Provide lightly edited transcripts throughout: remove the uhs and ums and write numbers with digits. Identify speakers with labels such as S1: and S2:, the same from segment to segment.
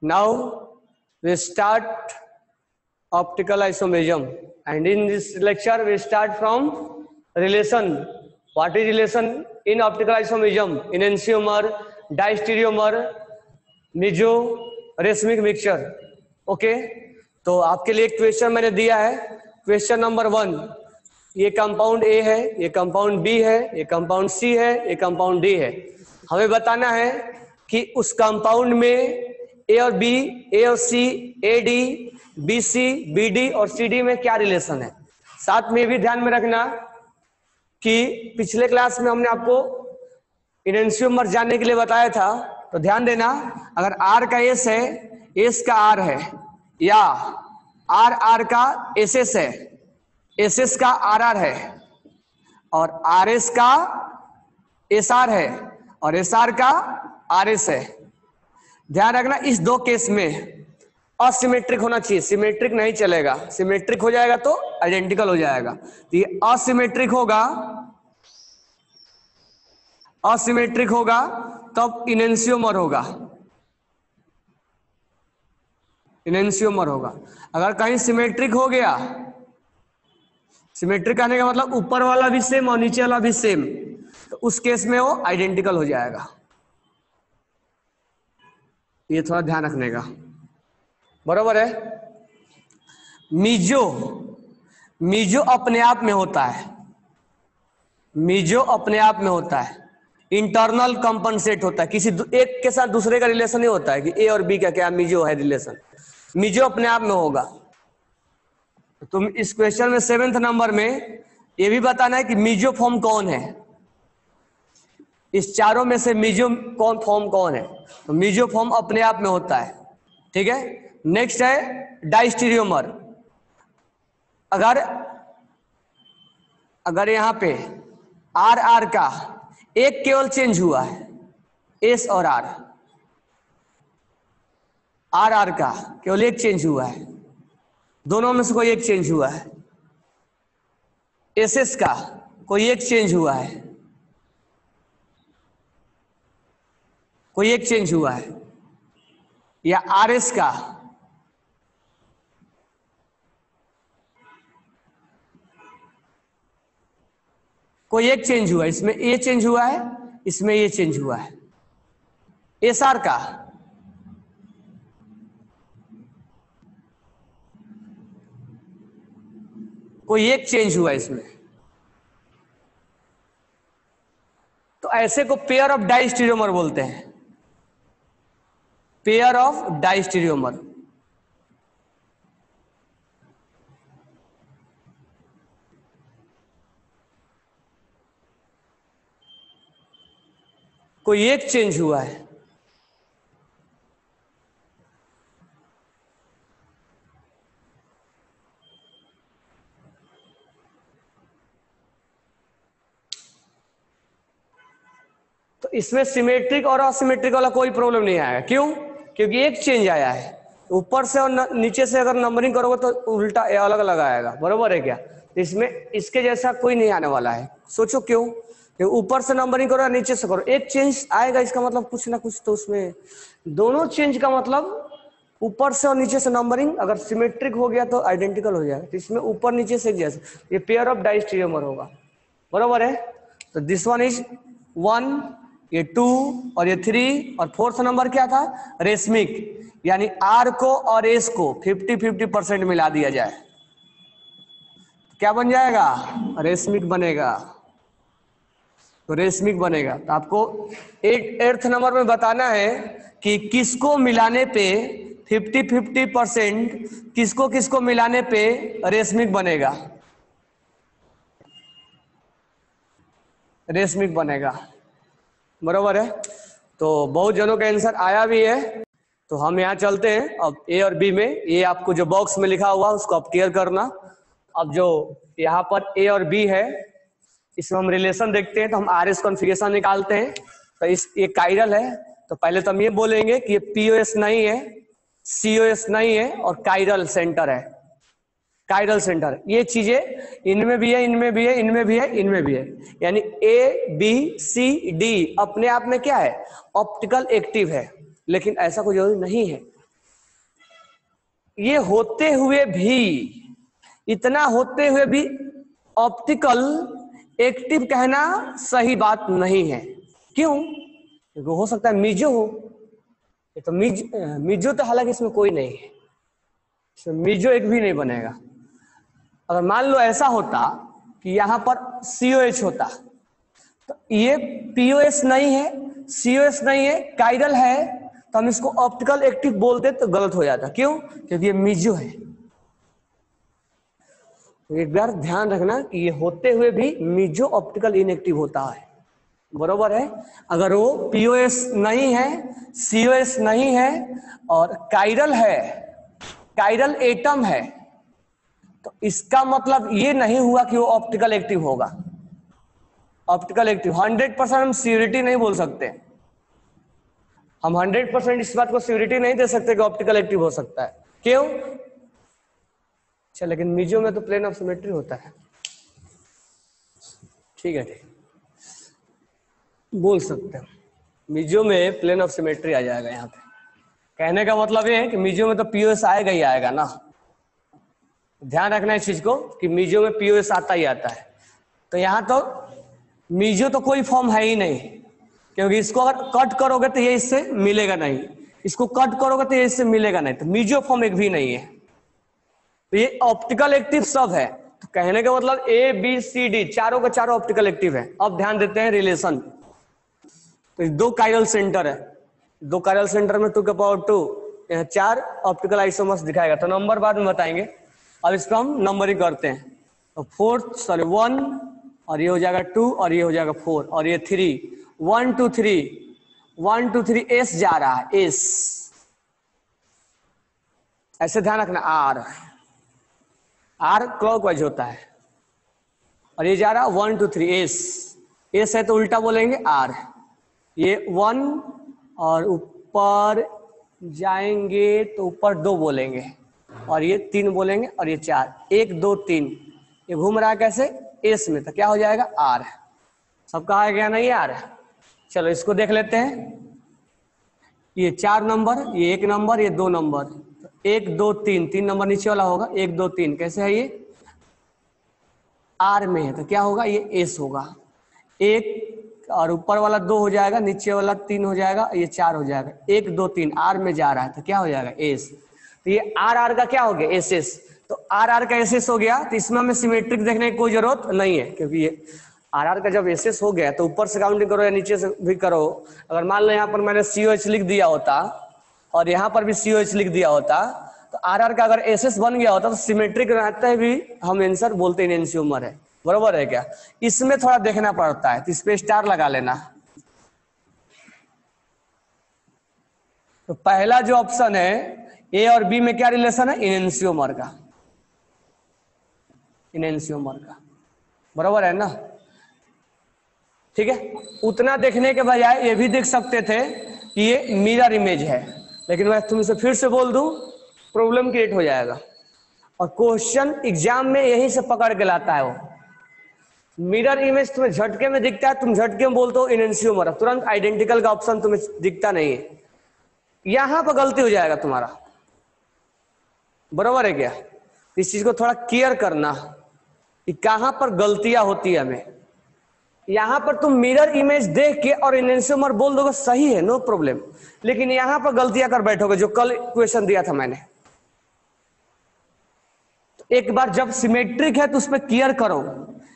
S1: Now we start optical isomerism, and in this lecture we start from relation. What is relation in optical isomerism? Enantiomer, diastereomer, meso, racemic mixture. Okay, तो आपके लिए एक question मैंने दिया है. Question number 1, ये compound A है, ये कंपाउंड बी है, ये कंपाउंड सी है, ये कंपाउंड डी है. हमें बताना है कि उस कंपाउंड में ए और बी, ए और C, A D, B C, B D और सी डी में क्या रिलेशन है. साथ में भी ध्यान में रखना कि पिछले क्लास में हमने आपको इनेंशियोमर जानने के लिए बताया था, तो ध्यान देना, अगर आर का एस है, एस का आर है, या आर आर का एस एस है, एस एस का आर आर है, और आर एस का एस आर है, और एस आर का आर एस है. ध्यान रखना इस दो केस में असिमेट्रिक होना चाहिए, सिमेट्रिक नहीं चलेगा. सिमेट्रिक हो जाएगा तो आइडेंटिकल हो जाएगा. तो ये असिमेट्रिक होगा, असिमेट्रिक होगा तब इनेंशियोमर होगा, इनेंशियोमर होगा. अगर कहीं सिमेट्रिक हो गया, सिमेट्रिक आने का मतलब ऊपर वाला भी सेम और नीचे वाला भी सेम, तो उस केस में वो आइडेंटिकल हो जाएगा. ये थोड़ा ध्यान रखने का, बराबर है. मीजो, मीजो अपने आप में होता है, मीजो अपने आप में होता है, इंटरनल कंपनसेट होता है, किसी एक के साथ दूसरे का रिलेशन नहीं होता है कि ए और बी का क्या मीजो है रिलेशन. मीजो अपने आप में होगा. तुम इस क्वेश्चन में 7th नंबर में ये भी बताना है कि मीजो फॉर्म कौन है, इस चारों में से मीजो कौन फॉर्म कौन है. तो मीजो फॉर्म अपने आप में होता है, ठीक है. नेक्स्ट है डाइस्टीरियोमर. अगर यहां पे आर आर का एक केवल चेंज हुआ है, एस और आर, आर आर का केवल एक चेंज हुआ है, दोनों में से कोई एक चेंज हुआ है, एस एस का कोई एक चेंज हुआ है, कोई एक चेंज हुआ है, या आर एस का कोई एक चेंज हुआ है, इसमें ए चेंज हुआ है, इसमें ये चेंज हुआ है, एस आर का कोई एक चेंज हुआ है इसमें, तो ऐसे को पेयर ऑफ डाइस्टीरियोमर बोलते हैं, पेयर ऑफ डाइस्टीरियोमर. कोई एक चेंज हुआ है, तो इसमें सिमेट्रिक और असिमेट्रिक वाला कोई प्रॉब्लम नहीं आएगा. क्यों? क्योंकि एक चेंज आया है. ऊपर से और नीचे से अगर नंबरिंग करोगे तो उल्टा अलग अलग आएगा, बरोबर है क्या. इसमें इसके जैसा कोई नहीं आने वाला है. सोचो क्यों? ऊपर से नंबरिंग करो या नीचे से करो, एक चेंज आएगा, इसका मतलब कुछ ना कुछ तो उसमें दोनों चेंज का मतलब ऊपर से और नीचे से नंबरिंग अगर सिमेट्रिक हो गया तो आइडेंटिकल हो जाएगा. तो इसमें ऊपर नीचे से एक जैसे, ये पेयर ऑफ डाइस्टीरियोमर होगा, बरोबर है. तो दिस वन इज 1, ये 2 और ये 3, और 4th नंबर क्या था, रेशमिक. यानी आर को और एस को 50-50% मिला दिया जाए, क्या बन जाएगा, रेशमिक बनेगा. तो रेशमिक बनेगा. तो आपको 8th नंबर में बताना है कि किसको मिलाने पे 50-50%, किसको किसको मिलाने पे रेशमिक बनेगा, रेशमिक बनेगा, बरोबर है. तो बहुत जनों का आंसर आया भी है. तो हम यहाँ चलते हैं अब ए और बी में. ये आपको जो बॉक्स में लिखा हुआ उसको आप क्लियर करना. अब जो यहाँ पर ए और बी है, इसमें हम रिलेशन देखते हैं, तो हम आर एस कॉन्फिगरेशन निकालते हैं. तो ये काइरल है, तो पहले तो हम ये बोलेंगे कि ये पीओएस नहीं है, सीओएस नहीं है, और काइरल सेंटर है, काइरल सेंटर. ये चीजें इनमें भी है, इनमें भी है, इनमें भी है, इनमें भी है. यानी ए बी सी डी अपने आप में क्या है, ऑप्टिकल एक्टिव है. लेकिन ऐसा कोई जरूरी नहीं है. ये होते हुए भी, इतना होते हुए भी ऑप्टिकल एक्टिव कहना सही बात नहीं है। क्यों? क्योंकि हो सकता है मीजो हो। ये तो मीजो तो हालांकि इसमें कोई नहीं है, इसमें मीजो एक भी नहीं बनेगा। अगर मान लो ऐसा होता कि यहाँ पर COH होता, तो ये POS नहीं है, COS नहीं है, काइरल है, तो हम इसको ऑप्टिकल एक्टिव बोलते तो गलत हो जाता। क्यों? क्योंकि ये मीजो है। तो एक बार ध्यान रखना कि ये होते हुए भी मीजो ऑप्टिकल इनएक्टिव होता है, बरोबर है। अगर वो POS नहीं है, COS नहीं है और काइरल है, काइरल एटम है, तो इसका मतलब ये नहीं हुआ कि वो ऑप्टिकल एक्टिव होगा। ऑप्टिकल एक्टिव 100% हम श्योरिटी नहीं बोल सकते, हम 100% इस बात को श्योरिटी नहीं दे सकते कि ऑप्टिकल एक्टिव हो सकता है। क्यों? अच्छा, लेकिन मीजो में तो प्लेन ऑफ सिमेट्री होता है। ठीक है, ठीक, बोल सकते हैं मीजो में प्लेन ऑफ सिमेट्री आ जाएगा। यहाँ पे कहने का मतलब ये है कि मीजो में तो POS आएगा ही आएगा ना। ध्यान रखना इस चीज को कि मीजो में POS आता ही आता है। तो यहाँ तो मीजो तो कोई फॉर्म है ही नहीं, क्योंकि इसको अगर कट करोगे तो ये इससे मिलेगा नहीं, इसको कट करोगे तो ये इससे मिलेगा नहीं, तो मीजो फॉर्म एक भी नहीं है। तो ये ऑप्टिकल एक्टिव सब है। तो कहने का मतलब ABCD चारों का चारों ऑप्टिकल एक्टिव है। अब ध्यान देते हैं रिलेशन। तो दो कायरल सेंटर है, दो कायरल सेंटर में 2 के पावर 2, यहाँ 4 ऑप्टिकल आइसोमर्स दिखाएगा। तो नंबर बाद में बताएंगे, अब इसको हम नंबरिंग करते हैं। तो 1 और ये हो जाएगा 2 और ये हो जाएगा 4 और ये 3, 1 2 3, 1 2 3 S जा रहा है, S ऐसे ध्यान रखना। R क्लॉकवाइज होता है और ये जा रहा है 1 2 3 S है तो उल्टा बोलेंगे R। ये 1 और ऊपर जाएंगे तो ऊपर 2 बोलेंगे और ये 3 बोलेंगे और ये 4, 1 2 3, ये घूम रहा है कैसे? S में, तो क्या हो जाएगा? R। सबका आ गया नहीं R? चलो इसको देख लेते हैं। ये 4 नंबर, ये 1 नंबर, ये 2 नंबर, 1 2 3, 3 नंबर नीचे वाला होगा, 1 2 3 कैसे है? ये R में है तो क्या होगा? ये S होगा। 1 और ऊपर वाला 2 हो जाएगा, नीचे वाला 3 हो जाएगा, ये 4 हो जाएगा। 1 2 3 R में जा रहा है तो क्या हो जाएगा? S। तो ये R का क्या हो गया? SS। तो R का SS हो गया, तो इसमें हमें सिमेट्रिक देखने की कोई जरूरत नहीं है, क्योंकि ये RR का जब SS हो गया तो ऊपर से काउंटिंग करो या नीचे से भी करो। अगर मान लो यहाँ पर मैंने COH लिख दिया होता और यहाँ पर भी COH लिख दिया होता, तो RR का अगर SS बन गया होता तो सिमेट्रिक रहता है भी हम आंसर बोलते हैं एनेंशियोमर है, बरोबर है क्या? इसमें थोड़ा देखना पड़ता है, तो इस पे स्टार लगा लेना। तो पहला जो ऑप्शन है A और B में क्या रिलेशन है? एनेंशियोमर का, एनेंशियोमर का, बरोबर है ना? ठीक है। उतना देखने के बजाय ये भी देख सकते थे कि ये मिरर इमेज है, लेकिन मैं तुमसे फिर से बोल दूं प्रॉब्लम क्रिएट हो जाएगा। और क्वेश्चन एग्जाम में यही से पकड़ के लाता है वो। मिरर इमेज तुम्हें झटके में दिखता है, तुम झटके में बोलते हो एनेंशियोमर, तुरंत आइडेंटिकल का ऑप्शन तुम्हें दिखता नहीं है, यहां पर गलती हो जाएगा तुम्हारा, बरोबर है क्या? इस चीज को थोड़ा केयर करना कि कहां पर गलतियां होती है हमें। यहां पर तुम मिरर इमेज देख के और एनेंशियोमर बोल दोगे, सही है, नो प्रॉब्लम, लेकिन यहां पर गलतियां कर बैठोगे जो कल क्वेश्चन दिया था मैंने। तो एक बार जब सिमेट्रिक है तो उस पर केयर करो,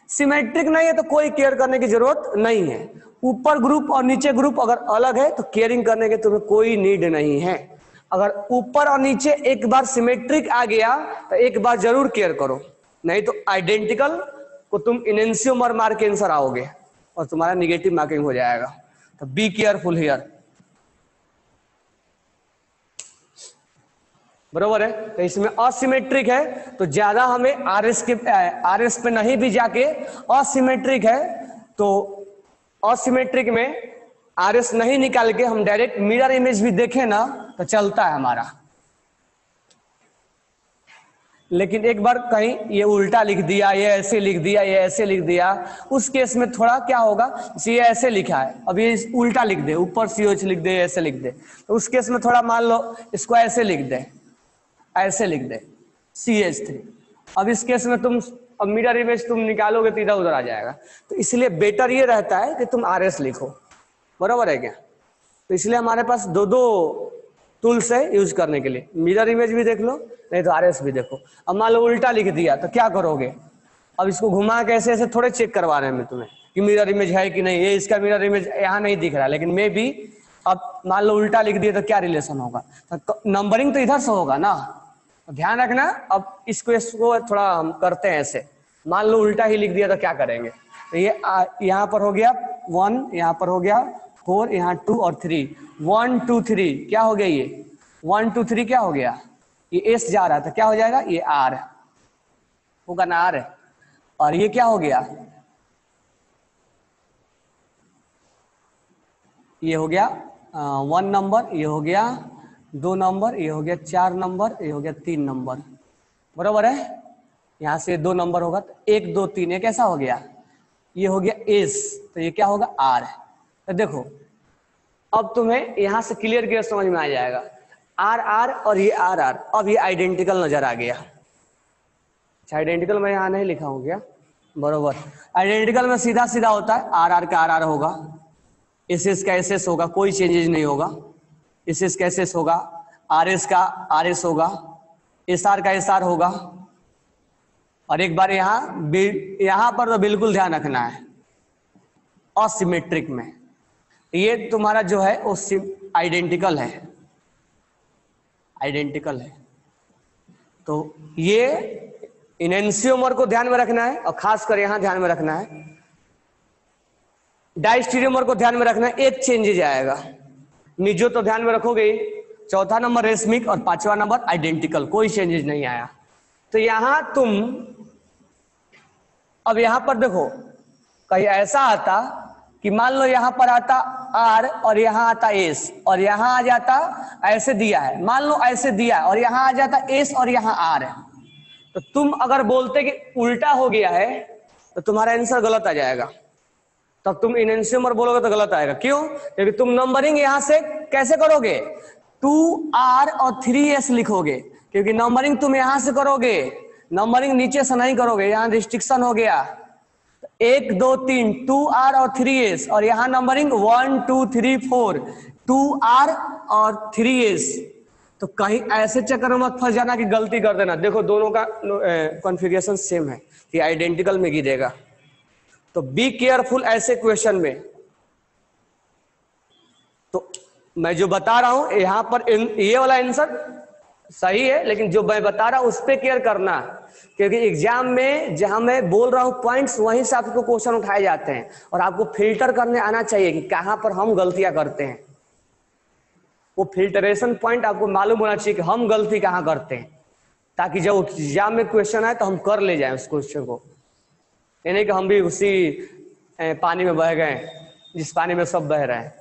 S1: सिमेट्रिक नहीं है तो कोई केयर करने की जरूरत नहीं है। ऊपर ग्रुप और नीचे ग्रुप अगर अलग है तो केयरिंग करने की तुम्हें कोई नीड नहीं है। अगर ऊपर और नीचे एक बार सिमेट्रिक आ गया तो एक बार जरूर केयर करो, नहीं तो आइडेंटिकल को तुम एनेंशियोमर मार के आंसर आओगे और तुम्हारा निगेटिव मार्किंग हो जाएगा। तो बी केयरफुल हियर, बरोबर है? तो इसमें असिमेट्रिक है तो ज्यादा हमें आरएस पे नहीं भी जाके, असिमेट्रिक है तो असिमेट्रिक में आरएस नहीं निकाल के हम डायरेक्ट मिरर इमेज भी देखें ना तो चलता है हमारा। लेकिन एक बार कहीं ये उल्टा लिख दिया, ये ऐसे लिख दिया, ये ऐसे लिख दिया, उस केस में थोड़ा क्या होगा, ये ऐसे लिखा है, अब ये उल्टा लिख दे, ऊपर COH लिख दे, ऐसे लिख दे, तो उस केस में थोड़ा मान लो इसको ऐसे लिख दे, ऐसे लिख दे CH3। अब इस केस में तुम अब मिरर इमेज तुम निकालोगे तो इधर उधर आ जाएगा, तो इसलिए बेटर ये रहता है कि तुम RS लिखो, बराबर है क्या। तो इसलिए हमारे पास दो दो टूल्स है यूज करने के लिए, मिरर इमेज भी देख लो नहीं तो RS भी देखो। अब मान लो उल्टा लिख दिया तो क्या करोगे, अब इसको घुमा के ऐसे ऐसे थोड़े चेक करवा रहे हैं मैं तुम्हें कि मिरर इमेज है कि नहीं, ये इसका मिरर इमेज यहाँ नहीं दिख रहा, लेकिन मे भी अब मान लो उल्टा लिख दिया तो क्या रिलेशन होगा, तो नंबरिंग तो इधर से होगा ना, तो ध्यान रखना। अब इसको थोड़ा हम करते हैं ऐसे, मान लो उल्टा ही लिख दिया तो क्या करेंगे, तो ये यहाँ पर हो गया 1, यहाँ पर हो गया 4, यहाँ 2 और 3, 1 2 3 क्या हो गया, ये 1 2 3 क्या हो गया, ये S जा रहा था, क्या हो जाएगा, ये R होगा ना, R है। और ये क्या हो गया, ये हो गया 1 नंबर, ये हो गया 2 नंबर, ये हो गया 4 नंबर, ये हो गया 3 नंबर, बराबर है। यहाँ से 2 नंबर होगा तो 1 2 3 एक ऐसा हो गया, ये हो गया S, तो ये क्या होगा R। तो देखो अब तुम्हें यहाँ से क्लियर क्लियर समझ में आ जाएगा, R R और ये R R, अब ये आइडेंटिकल नजर आ गया। अच्छा आइडेंटिकल मैं यहाँ नहीं लिखा हूँ क्या, बरोबर, आइडेंटिकल में सीधा सीधा होता है, R R का R R होगा, एस एस का एस एस होगा, कोई चेंजेज नहीं होगा, एस एस का एस एस होगा, आर एस का आर एस होगा, एस आर का एस आर होगा। और एक बार यहाँ पर तो बिल्कुल ध्यान रखना है, असिमेट्रिक में ये तुम्हारा जो है वो आइडेंटिकल है, आइडेंटिकल है। तो ये इनेंशियोमर को ध्यान में रखना है और खासकर यहां ध्यान में रखना है, डायस्टीरियोमर को ध्यान में रखना है, एक चेंजेज आएगा, निजो तो ध्यान में रखोगे ही, चौथा नंबर रेशमिक और 5वां नंबर आइडेंटिकल, कोई चेंजेज नहीं आया। तो यहां तुम अब यहां पर देखो कहीं ऐसा आता कि मान लो यहां पर आता R और यहां आता S और यहां आ जाता, ऐसे दिया है, मान लो ऐसे दिया है और यहां आ जाता S और यहां R है, तो तुम अगर बोलते कि उल्टा हो गया है तो तुम्हारा आंसर गलत आ जाएगा, तब तुम इनेंशियोमर बोलोगे तो गलत आएगा। क्यों, क्योंकि तुम नंबरिंग यहां से कैसे करोगे, 2R और 3S लिखोगे, क्योंकि नंबरिंग तुम यहां से करोगे, नंबरिंग नीचे से नहीं करोगे, यहां रिस्ट्रिक्शन हो गया, 1 2 3 2R और 3S, और यहां नंबरिंग 1 2 3 4 2R और 3S। तो कहीं ऐसे चक्कर में मत फंस जाना कि गलती कर देना, देखो दोनों का कॉन्फ़िगरेशन सेम है, कि आइडेंटिकल में गिरेगा। तो बी केयरफुल ऐसे क्वेश्चन में। तो मैं जो बता रहा हूं यहां पर ये वाला आंसर सही है, लेकिन जो मैं बता रहा हूं उस पर केयर करना, क्योंकि एग्जाम में जहां मैं बोल रहा हूं पॉइंट्स, वहीं से आपको क्वेश्चन उठाए जाते हैं, और आपको फिल्टर करने आना चाहिए कि कहां पर हम गलतियां करते हैं। वो फिल्टरेशन पॉइंट आपको मालूम होना चाहिए कि हम गलती कहां करते हैं, ताकि जब एग्जाम में क्वेश्चन आए तो हम कर ले जाए उस क्वेश्चन को, ये नहीं कि हम भी उसी पानी में बह गए जिस पानी में सब बह रहे हैं,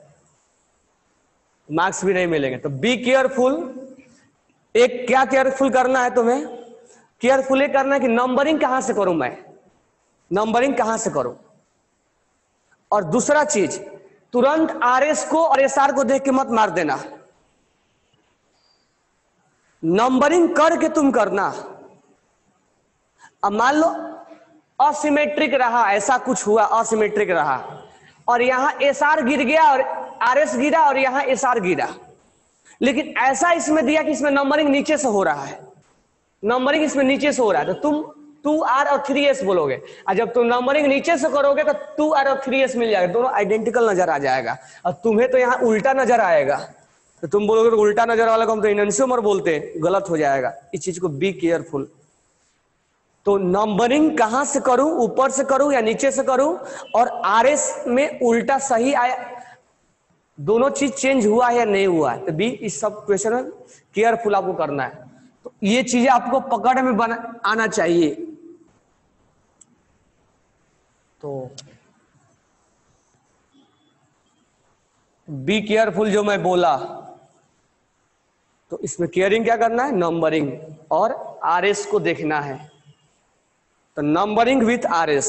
S1: मार्क्स भी नहीं मिलेंगे। तो बी केयरफुल, एक क्या केयरफुल करना है तुम्हें, केयरफुल ये करना है कि नंबरिंग कहां से करूं मैं, नंबरिंग कहां से करूं। और दूसरा चीज, तुरंत आरएस को और एसआर को देख के मत मार देना, नंबरिंग करके तुम करना। अब मान लो असिमेट्रिक रहा, ऐसा कुछ हुआ असिमेट्रिक रहा, और यहां एसआर गिर गया और आरएस गिरा और यहां एसआर गिरा, लेकिन ऐसा इसमें दिया कि इसमें नंबरिंग नीचे से हो रहा है, नंबरिंग इसमें नीचे से हो रहा है, तो तुम 2R और 3S बोलोगे, और जब तुम नंबरिंग नीचे से करोगे तो 2R और 3S मिल जाएगा, दोनों आइडेंटिकल नजर आ जाएगा। और तुम्हें तो यहां उल्टा नजर आएगा, तो तुम बोलोगे तो उल्टा नजर वाला को हम तो इनेंशियोमर बोलते हैं, गलत हो जाएगा। इस चीज को बी केयरफुल। तो नंबरिंग कहां से करूं, ऊपर से करूं या नीचे से करूं, और आरएस में उल्टा सही आया, दोनों चीज चेंज हुआ है या नहीं हुआ है, तो बी इस सब क्वेश्चन में केयरफुल आपको करना है। तो ये चीजें आपको पकड़ में आना चाहिए। तो बी केयरफुल जो मैं बोला, तो इसमें केयरिंग क्या करना है, नंबरिंग और आरएस को देखना है। तो नंबरिंग विथ आरएस,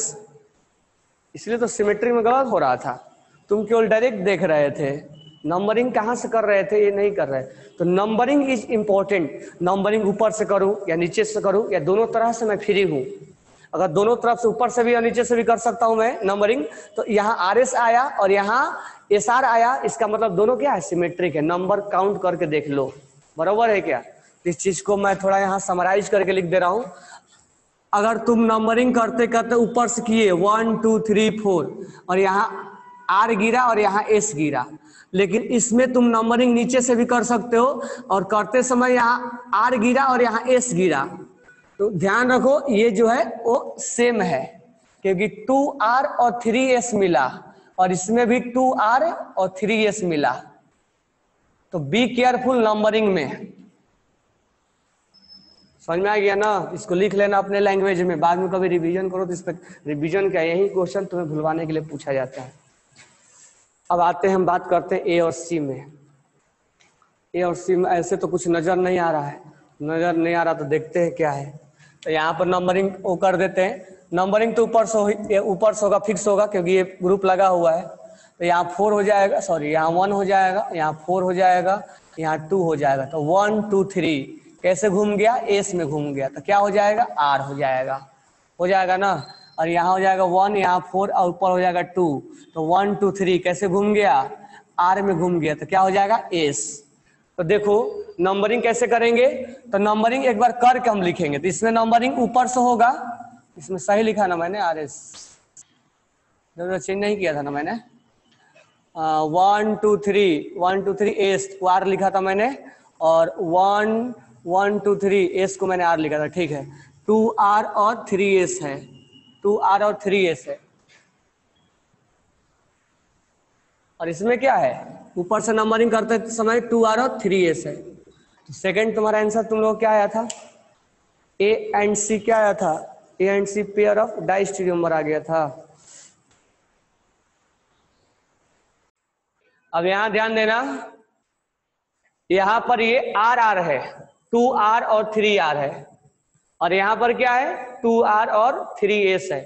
S1: इसलिए तो सिमेट्री में गलत हो रहा था, तुम केवल डायरेक्ट देख रहे थे, नंबरिंग कहाँ से कर रहे थे, ये नहीं कर रहे। तो नंबरिंग इज इंपॉर्टेंट। नंबरिंग ऊपर से करूँ या नीचे से करूँ या दोनों तरह से मैं फ्री हूँ। अगर दोनों तरफ से ऊपर से भी और नीचे से भी कर सकता हूँ मैं नंबरिंग, तो यहाँ RS आया और यहाँ SR आया, इसका मतलब दोनों क्या है, सिमेट्रिक है। नंबर काउंट करके देख लो, बराबर है क्या। इस चीज को मैं थोड़ा यहाँ समराइज करके लिख दे रहा हूँ। अगर तुम नंबरिंग करते करते ऊपर से किए 1 2 3 4 और यहाँ R गिरा और यहाँ S गिरा, लेकिन इसमें तुम नंबरिंग नीचे से भी कर सकते हो और करते समय यहाँ R गिरा और यहाँ S गिरा, तो ध्यान रखो ये जो है वो सेम है, क्योंकि 2R और 3S मिला और इसमें भी 2R और 3S मिला। तो बी केयरफुल नंबरिंग में। समझ में आ गया ना। इसको लिख लेना अपने लैंग्वेज में, बाद में कभी रिवीजन करो तो इस पर रिवीजन क्या, यही क्वेश्चन तुम्हें भुलवाने के लिए पूछा जाता है। अब आते हैं, हम बात करते हैं ए और सी में। ए और सी में ऐसे तो कुछ नजर नहीं आ रहा है, नजर नहीं आ रहा तो देखते हैं क्या है। तो यहाँ पर नंबरिंग वो कर देते हैं। नंबरिंग तो ऊपर से होगा, फिक्स होगा, क्योंकि ये ग्रुप लगा हुआ है। तो यहाँ 4 हो जाएगा, सॉरी यहाँ 1 हो जाएगा, यहाँ 4 हो जाएगा, यहाँ 2 हो जाएगा। तो 1 2 3 कैसे घूम गया, एस में घूम गया, तो क्या हो जाएगा, आर हो जाएगा ना। और यहाँ हो जाएगा 1, यहाँ 4 और ऊपर हो जाएगा 2, तो 1 2 3 कैसे घूम गया, आर में घूम गया, तो क्या हो जाएगा, एस। तो देखो नंबरिंग कैसे करेंगे, तो नंबरिंग एक बार करके हम लिखेंगे। तो इसमें नंबरिंग ऊपर से होगा, इसमें सही लिखा ना मैंने, आर एस चेंज नहीं किया था ना मैंने। 1 2 3 एस आर लिखा था मैंने, और 1 2 3 एस को मैंने आर लिखा था, ठीक है। 2R और 3S है, 2R और 3S है। और इसमें क्या है, ऊपर से नंबरिंग करते समय 2R और 3S है। तो सेकंड तुम्हारा आंसर तुम लोग क्या आया था, A एंड C क्या आया था, A and C pair of diastereomer आ गया था। अब यहां ध्यान देना, यहां पर ये R है, 2R और 3R है, और यहां पर क्या है, 2R और 3S है।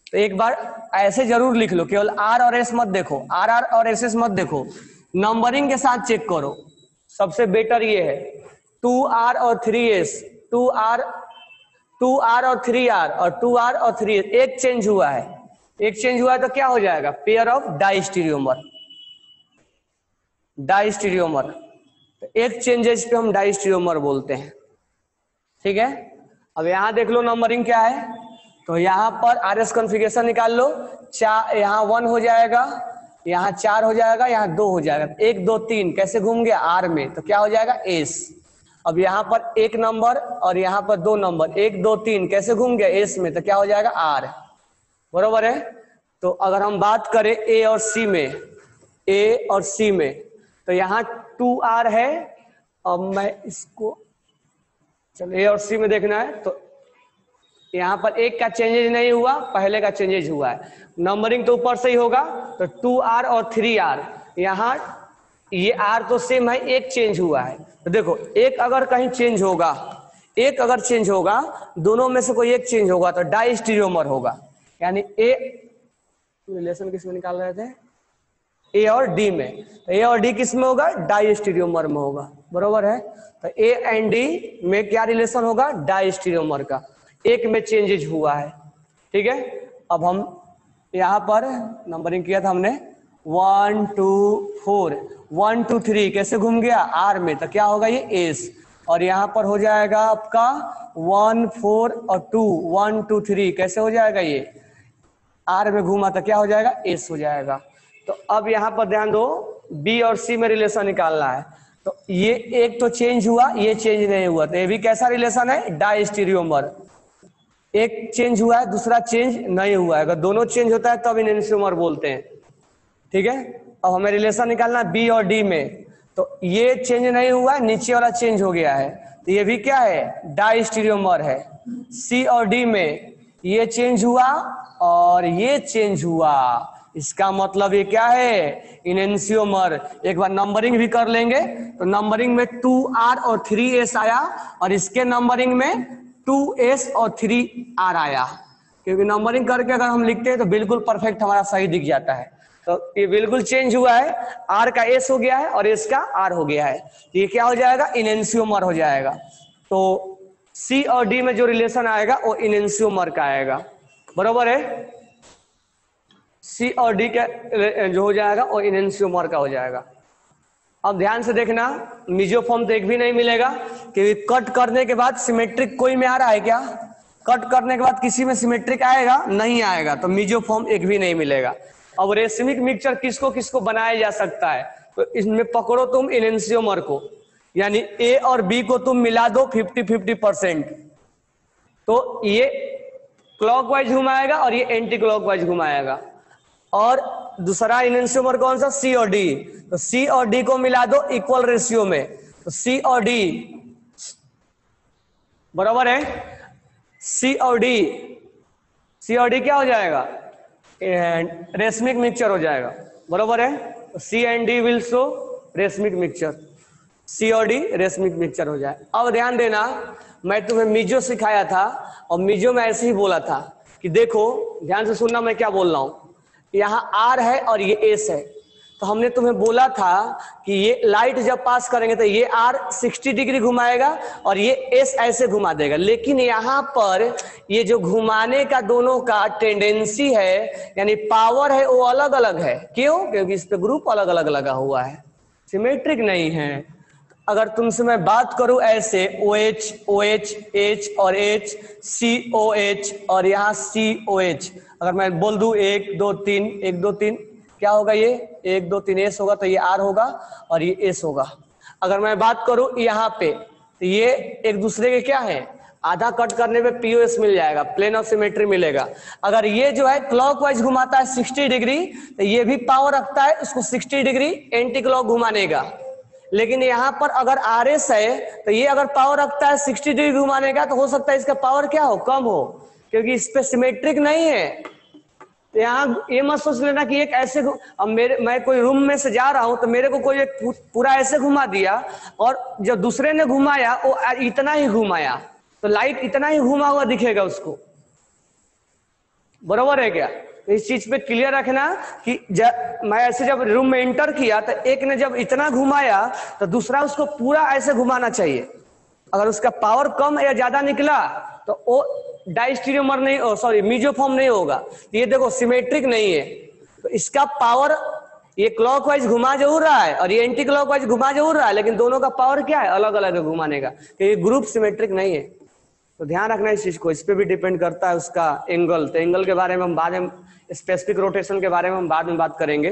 S1: तो एक बार ऐसे जरूर लिख लो, केवल R और S मत देखो, RR और SS मत देखो, नंबरिंग के साथ चेक करो, सबसे बेटर ये है। 2R और 3S, 2R और 3R और 2R और 3S, एक चेंज हुआ है, एक चेंज हुआ है तो क्या हो जाएगा, पेयर ऑफ डाइस्टेरियोमर। डाइस्टेरियोमर, तो एक चेंजेस पे हम डाइस्टेरियोमर बोलते हैं, ठीक है। अब यहां देख लो नंबरिंग क्या है, तो यहाँ पर RS कॉन्फ़िगरेशन निकाल लो। यहाँ 1 हो जाएगा, यहाँ 4 हो जाएगा, यहाँ 2 हो जाएगा, 1 2 3 कैसे घूम गया, R में, तो क्या हो जाएगा, S। अब यहाँ पर एक नंबर और यहाँ पर 2 नंबर, 1 2 3 कैसे घूम गया, S में, तो क्या हो जाएगा, R, बरोबर है। तो अगर हम बात करें A और C में, A और C में, तो यहाँ 2R है। अब मैं इसको चलो A और C में देखना है, तो यहाँ पर एक का चेंजेज नहीं हुआ, पहले का चेंजेज हुआ है। नंबरिंग तो ऊपर से ही होगा, तो 2R और 3R, यहाँ ये R तो सेम है, एक चेंज हुआ है। तो देखो एक अगर कहीं चेंज होगा, एक अगर चेंज होगा, दोनों में से कोई एक चेंज होगा तो डाइस्टेरियोमर होगा। यानी A रिलेशन किसमें निकाल रहे थे, A और D में, तो A और D किस में होगा, डाइस्टेरियोमर में होगा, बरोबर है। तो A एंड D में क्या रिलेशन होगा, डाइस्टेरियोमर का, एक में चेंजेज हुआ है, ठीक है। अब हम यहाँ पर नंबरिंग किया था हमने 1 2 4, 1 2 3 कैसे घूम गया, R में, तो क्या होगा, ये S। और यहाँ पर हो जाएगा आपका 1 4 और 2, 1 2 3 कैसे हो जाएगा, ये R में घूमा, तो क्या हो जाएगा, S हो जाएगा। तो अब यहाँ पर ध्यान दो, B और C में रिलेशन निकालना है। तो ये एक तो चेंज हुआ, ये चेंज नहीं हुआ, तो ये भी कैसा रिलेशन है, डाइस्टेरियोमर। एक चेंज हुआ है, दूसरा चेंज नहीं हुआ है, अगर दोनों चेंज होता है तब तो एनेंटियोमर बोलते हैं, ठीक है। अब हमें रिलेशन निकालना है B और D में, तो ये चेंज नहीं हुआ है, नीचे वाला चेंज हो गया है, तो ये भी क्या है, डाइस्टेरियोमर है। C और D में ये चेंज हुआ और ये चेंज हुआ, इसका मतलब ये क्या है, इनेंशियोमर। एक बार नंबरिंग भी कर लेंगे, तो नंबरिंग में 2R और 3S आया, और इसके नंबरिंग में 2S और 3R आया, क्योंकि नंबरिंग करके अगर हम लिखते हैं तो बिल्कुल परफेक्ट हमारा सही दिख जाता है। तो ये बिल्कुल चेंज हुआ है, R का S हो गया है और S का R हो गया है, तो ये क्या हो जाएगा, इनेंशियोमर हो जाएगा। तो C और D में जो रिलेशन आएगा वो इनेंशियोमर का आएगा, बरोबर है। C और D का जो हो जाएगा वो इनेंशियोमर का हो जाएगा। अब ध्यान से देखना, मीजोफॉर्म तो एक भी नहीं मिलेगा, क्योंकि कट करने के बाद सिमेट्रिक कोई में आ रहा है क्या, कट करने के बाद किसी में सिमेट्रिक आएगा, नहीं आएगा, तो मीजोफॉर्म एक भी नहीं मिलेगा। अब रेशमिक मिक्सचर किसको किसको बनाया जा सकता है, तो इसमें पकड़ो तुम इनेंशियोमर को, यानी ए और बी को तुम मिला दो 50-50%, तो ये क्लॉकवाइज घुमाएगा और ये एंटी क्लॉकवाइज घुमाएगा। और दूसरा इनेंशियोमर कौन सा, सी और डी, तो सी और डी को मिला दो इक्वल रेशियो में, तो सी और डी, बराबर है, सी और डी, सी और डी क्या हो जाएगा, रेशमिक मिक्सचर हो जाएगा, बराबर है। C and D will show racemic mixture, C और डी रेशमिक मिक्सचर हो जाए। अब ध्यान देना, मैं तुम्हें मीजो सिखाया था और मीजो में ऐसे ही बोला था कि देखो ध्यान से सुनना मैं क्या बोल रहा हूं, यहाँ आर है और ये एस है, तो हमने तुम्हें बोला था कि ये लाइट जब पास करेंगे तो ये आर 60 डिग्री घुमाएगा और ये एस ऐसे घुमा देगा, लेकिन यहाँ पर ये जो घुमाने का दोनों का टेंडेंसी है यानी पावर है वो अलग अलग है। क्यों, क्योंकि इस पे ग्रुप अलग अलग लगा हुआ है, सिमेट्रिक नहीं है। अगर तुमसे मैं बात करूं ऐसे OH OH H और H COH और यहाँ COH, अगर मैं बोल दूं 1 2 3 1 2 3, क्या होगा, ये 1 2 3 S होगा, तो ये R होगा और ये S होगा। अगर मैं बात करूं यहाँ पे, तो ये एक दूसरे के क्या है, आधा कट करने पे POS मिल जाएगा, प्लेन ऑफ सिमेट्री मिलेगा। अगर ये जो है क्लॉकवाइज घुमाता है 60 डिग्री, तो ये भी पावर रखता है उसको 60 डिग्री एंटी क्लॉक घुमाने का। लेकिन यहाँ पर अगर RS है तो ये अगर पावर रखता है 60 डिग्री घुमाने का, तो हो सकता है इसका पावर क्या हो, कम हो, क्योंकि इस पे सिमेट्रिक नहीं है। तो यहाँ ये मत सोच लेना कि एक ऐसे, अब मैं कोई रूम में से जा रहा हूं तो मेरे को कोई एक पूरा ऐसे घुमा दिया और जब दूसरे ने घुमाया वो इतना ही घुमाया, तो लाइट इतना ही घुमा हुआ दिखेगा उसको, बरोबर है क्या। तो इस चीज पे क्लियर रखना कि मैं ऐसे जब रूम में एंटर किया तो एक ने जब इतना घुमाया तो दूसरा उसको पूरा ऐसे घुमाना चाहिए। अगर उसका पावर कम या ज्यादा निकला तो वो डाइस्टीरियोमर नहीं, सॉरी मीजोफॉर्म नहीं होगा। ये देखो सिमेट्रिक नहीं है, तो इसका पावर ये क्लॉकवाइज घुमा जरूर रहा है और ये एंटी क्लॉकवाइज घुमा जरूर रहा है, लेकिन दोनों का पावर क्या है, अलग अलग है घुमाने का, क्योंकि ग्रुप सिमेट्रिक नहीं है। तो ध्यान रखना इस चीज को, इस पे भी डिपेंड करता है उसका एंगल। तो एंगल के बारे में हम बाद में, स्पेसिफिक रोटेशन के बारे में हम बाद में बात करेंगे।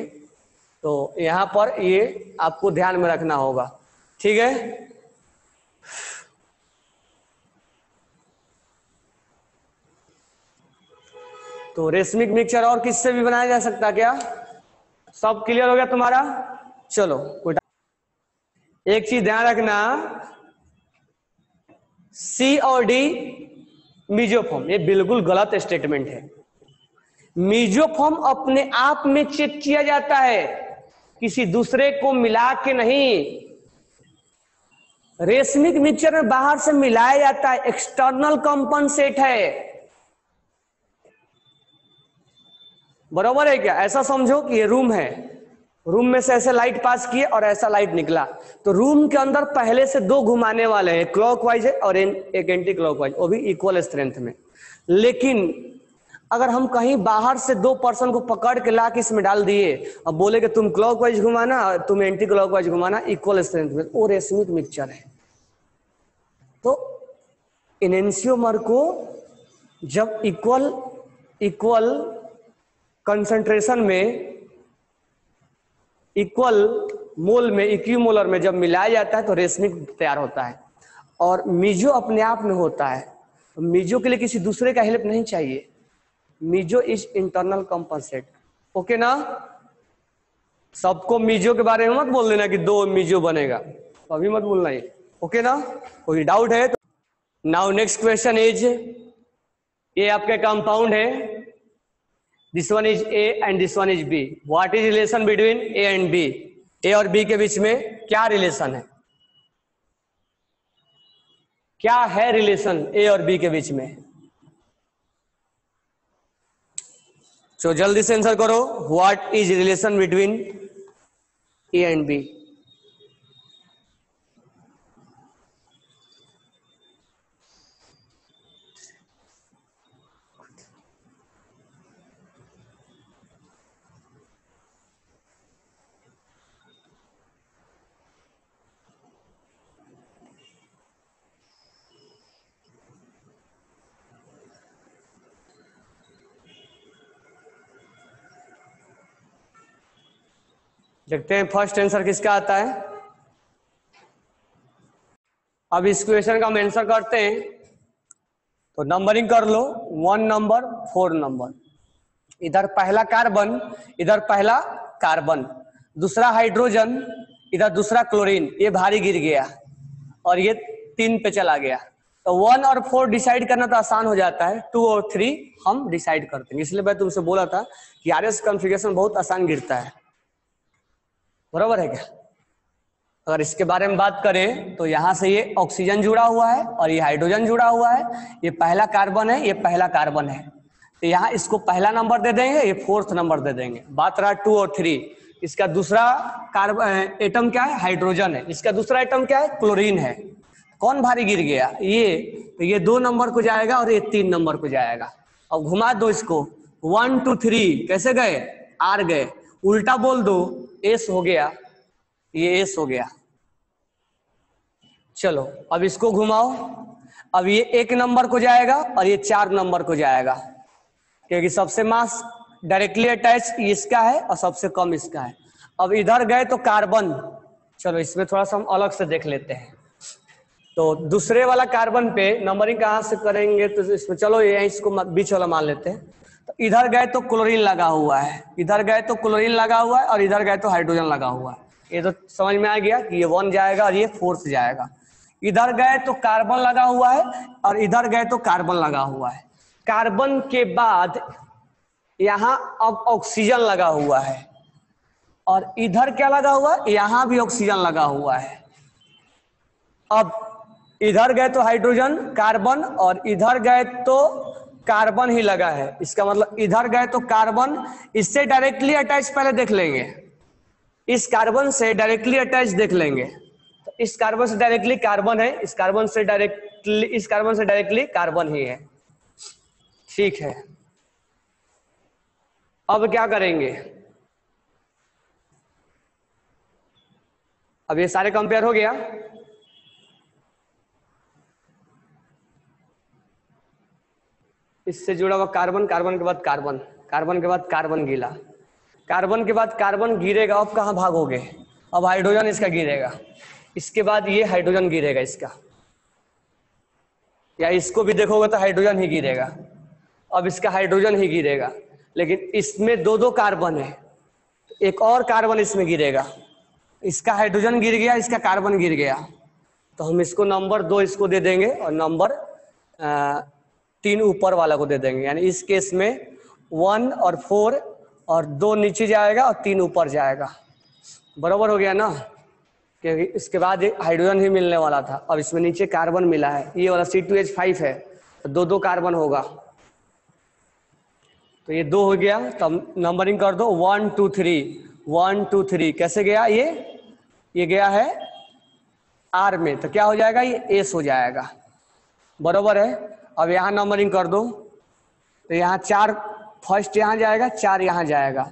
S1: तो यहाँ पर ये आपको ध्यान में रखना होगा, ठीक है। तो रेशमिक मिक्सचर और किससे भी बनाया जा सकता है क्या, सब क्लियर हो गया तुम्हारा। चलो कोई एक चीज ध्यान रखना, सी और डी मीजोफॉर्म, ये बिल्कुल गलत स्टेटमेंट है। मीजोफॉर्म अपने आप में चेक किया जाता है, किसी दूसरे को मिला के नहीं। रेशमिक मिक्सचर में बाहर से मिलाया जाता है, एक्सटर्नल कंपनसेट है, बराबर है क्या। ऐसा समझो कि ये रूम है, रूम में से ऐसे लाइट पास किए और ऐसा लाइट निकला, तो रूम के अंदर पहले से दो घुमाने वाले हैं, क्लॉकवाइज है और एक एंटी क्लॉकवाइज, वो भी इक्वल स्ट्रेंथ में। लेकिन अगर हम कहीं बाहर से दो पर्सन को पकड़ के ला के इसमें डाल दिए और बोले कि तुम क्लॉकवाइज घुमाना और तुम एंटी क्लॉकवाइज घुमाना इक्वल स्ट्रेंथ में, वो रेशमिक मिक्सचर है। तो इनेंशियोमर को जब इक्वल कंसंट्रेशन में, इक्वल मोल में, इक्विमोलर में जब मिलाया जाता है तो रेशमिक तैयार होता है। और मीजो अपने आप में होता है, तो मीजो के लिए किसी दूसरे का हेल्प नहीं चाहिए। Meso is internal compensate, okay ना। सबको मीजो के बारे में मत बोल देना कि दो मीजो बनेगा, तो अभी मत बोलना ये, ओके ना। कोई डाउट है तो नाउ नेक्स्ट क्वेश्चन इज, ये आपके कंपाउंड है, this one is A and this one is B, what is relation between A and B, A और बी के बीच में क्या रिलेशन है, क्या है रिलेशन ए और बी के बीच में। तो जल्दी से आंसर करो, what is relation between A and B. देखते हैं फर्स्ट आंसर किसका आता है। अब इस क्वेश्चन का हम आंसर करते हैं, तो नंबरिंग कर लो, 1 नंबर 4 नंबर। इधर पहला कार्बन, इधर पहला कार्बन, दूसरा हाइड्रोजन, इधर दूसरा क्लोरीन, ये भारी गिर गया और ये 3 पे चला गया। तो 1 और 4 डिसाइड करना तो आसान हो जाता है, 2 और 3 हम डिसाइड करते हैं। इसलिए मैं तुमसे बोला था कि आरएस कॉन्फ़िगरेशन बहुत आसान गिरता है, बराबर है क्या। अगर इसके बारे में बात करें तो यहां से ये ऑक्सीजन जुड़ा हुआ है और ये हाइड्रोजन जुड़ा हुआ है, ये पहला कार्बन है, ये पहला कार्बन है, तो यहाँ इसको पहला नंबर दे देंगे, ये 4th नंबर दे देंगे। बात रहा 2 और 3, इसका दूसरा कार्बन एटम क्या है, हाइड्रोजन है, इसका दूसरा एटम क्या है, क्लोरीन है। कौन भारी गिर गया, ये, तो ये 2 नंबर को जाएगा और ये 3 नंबर को जाएगा। अब घुमा दो इसको, 1 2 3 कैसे गए, आर गए, उल्टा बोल दो, एस हो गया, ये एस हो गया। चलो अब इसको घुमाओ, अब ये 1 नंबर को जाएगा और ये 4 नंबर को जाएगा, क्योंकि सबसे मास डायरेक्टली अटैच इसका है और सबसे कम इसका है। अब इधर गए तो कार्बन, चलो इसमें थोड़ा सा हम अलग से देख लेते हैं। तो दूसरे वाला कार्बन पे नंबरिंग कहाँ से करेंगे, तो इसमें चलो ये इसको बीच वाला मान लेते हैं। तो इधर गए तो क्लोरीन लगा हुआ है, इधर गए तो क्लोरीन लगा हुआ है और इधर गए तो हाइड्रोजन लगा हुआ है। ये तो समझ में आ गया कि ये 1 जाएगा और ये 4th जाएगा। इधर गए तो कार्बन लगा हुआ है और इधर गए तो कार्बन लगा हुआ है। कार्बन के बाद यहाँ अब ऑक्सीजन लगा हुआ है और इधर क्या लगा हुआ है, यहाँ भी ऑक्सीजन लगा हुआ है। अब इधर गए तो हाइड्रोजन कार्बन और इधर गए तो कार्बन ही लगा है, इसका मतलब इधर गए तो कार्बन, इससे डायरेक्टली अटैच पहले देख लेंगे, इस कार्बन से डायरेक्टली अटैच देख लेंगे। तो इस कार्बन से डायरेक्टली कार्बन है, इस कार्बन से डायरेक्टली कार्बन ही है, ठीक है। अब क्या करेंगे, अब ये सारे कंपेयर हो गया। इससे जुड़ा हुआ कार्बन, कार्बन के बाद कार्बन, कार्बन के बाद कार्बन गिला, कार्बन के बाद कार्बन गिरेगा। अब कहाँ भागोगे, अब हाइड्रोजन इसका गिरेगा, इसके बाद ये हाइड्रोजन गिरेगा इसका, या इसको भी देखोगे तो हाइड्रोजन ही गिरेगा। अब इसका हाइड्रोजन ही गिरेगा, लेकिन इसमें 2 कार्बन है, एक और कार्बन इसमें गिरेगा, इसका हाइड्रोजन गिर गया, इसका कार्बन गिर गया, तो हम इसको नंबर 2 इसको दे देंगे और नंबर 3 ऊपर वाला को दे देंगे। यानी इस केस में 1 और 4 और 2 नीचे जाएगा और 3 ऊपर जाएगा, बराबर हो गया ना, क्योंकि इसके बाद हाइड्रोजन ही मिलने वाला था। अब इसमें नीचे कार्बन मिला है, ये वाला C2H5 है, तो 2 कार्बन होगा, तो ये 2 हो गया। तो नंबरिंग कर दो, 1 2 3 1 2 3 कैसे गया, ये गया है आर में, तो क्या हो जाएगा, ये एस हो जाएगा, बराबर है। अब यहाँ नंबरिंग कर दो, तो यहाँ 4 फर्स्ट यहाँ जाएगा, 4 यहाँ जाएगा।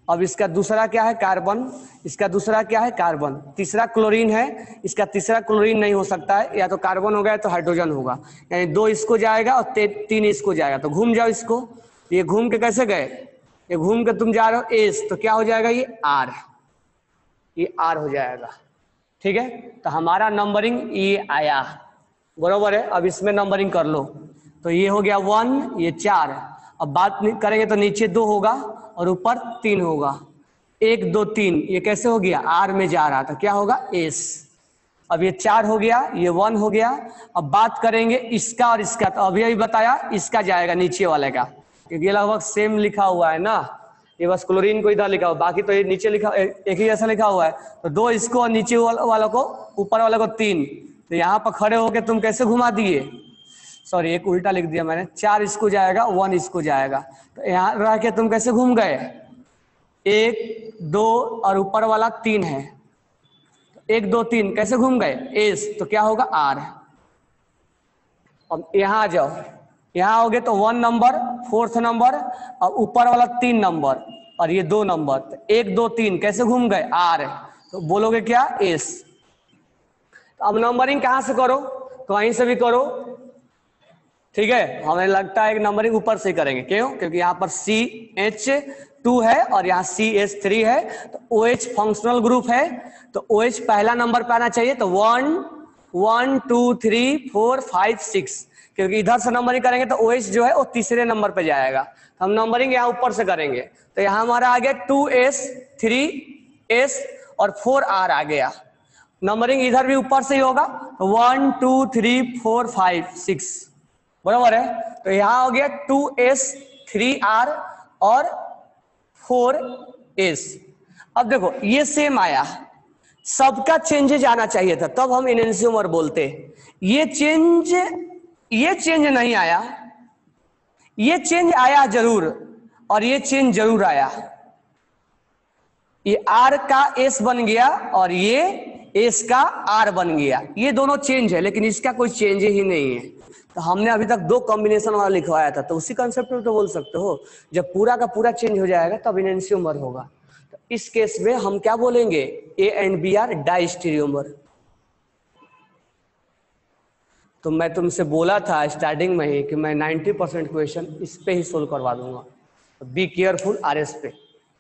S1: अब इसका दूसरा क्या है, कार्बन, इसका दूसरा क्या है, कार्बन, तीसरा क्लोरीन है, इसका तीसरा क्लोरीन नहीं हो सकता है, या तो कार्बन होगा या तो हाइड्रोजन होगा, यानी 2 इसको जाएगा और 3 इसको जाएगा। तो घूम जाओ इसको, ये घूम के कैसे गए, ये घूम के तुम जा रहे हो एस, तो क्या हो जाएगा, ये आर, ये आर हो जाएगा, ठीक है। तो हमारा नंबरिंग ये आया, बराबर है। अब इसमें नंबरिंग कर लो, तो ये हो गया 1, ये 4। अब बात करेंगे तो नीचे 2 होगा और ऊपर 3 होगा, 1 2 3, ये कैसे हो गया, आर में जा रहा था, क्या होगा, एस। अब ये 4 हो गया, ये 1 हो गया। अब बात करेंगे इसका और इसका, तो अभी बताया इसका जाएगा नीचे वाले का, क्योंकि ये लगभग सेम लिखा हुआ है ना, ये बस क्लोरीन को इधर लिखा हुआ, बाकी तो ये नीचे लिखा, एक ही जैसा लिखा हुआ है। तो 2 इसको और नीचे वालों को, ऊपर वाले को 3, तो यहाँ पर खड़े होके तुम कैसे घुमा दिए, सॉरी एक उल्टा लिख दिया मैंने, 4 इसको जाएगा 1 इसको जाएगा, तो यहाँ रह के तुम कैसे घूम गए, 1 2 और ऊपर वाला 3 है, 1 2 3 कैसे घूम गए, एस, तो क्या होगा आर। अब यहाँ आ जाओ, यहाँ आओगे तो 1 नंबर, 4th नंबर और ऊपर वाला 3 नंबर और ये 2 नंबर, तो 1 2 3 कैसे घूम गए, आर, तो बोलोगे क्या, एस। तो अब नंबरिंग कहाँ से करो, तो वहीं से भी करो, ठीक है। हमें लगता है कि नंबरिंग ऊपर से करेंगे, क्यों, क्योंकि यहाँ पर CH2 है और यहाँ CH3 है, तो OH फंक्शनल ग्रुप है, तो OH पहला नंबर पे आना चाहिए, तो 1 1 2 3 4 5 6, क्योंकि इधर से नंबरिंग करेंगे तो OH जो है वो तीसरे नंबर पे जाएगा, तो हम नंबरिंग यहाँ ऊपर से करेंगे, तो यहाँ हमारा आ गया 2S 3S और 4R आ गया। नंबरिंग इधर भी ऊपर से ही होगा, 1 2 3 4 5 6, बराबर है। तो यहाँ हो गया 2S 3R और 4S। अब देखो ये सेम आया, सबका चेंजेज आना चाहिए था, तब हम इनेंशियोमर बोलते। ये चेंज नहीं आया, ये चेंज आया जरूर और ये चेंज जरूर आया, ये R का S बन गया और ये S का R बन गया, ये दोनों चेंज है, लेकिन इसका कोई चेंज ही नहीं है। तो हमने अभी तक 2 कॉम्बिनेशन वाला लिखवाया था, तो उसी कंसेप्ट में तो बोल सकते हो, जब पूरा का पूरा चेंज हो जाएगा तब इनेंशियोमर होगा। तो इस केस में हम क्या बोलेंगे, A एंड B आर डाइस्टीरियोमर। तो मैं तुमसे बोला था स्टार्टिंग में ही कि मैं 90% क्वेश्चन इस पे ही सोल्व करवा दूंगा, तो बी केयरफुल RS पे,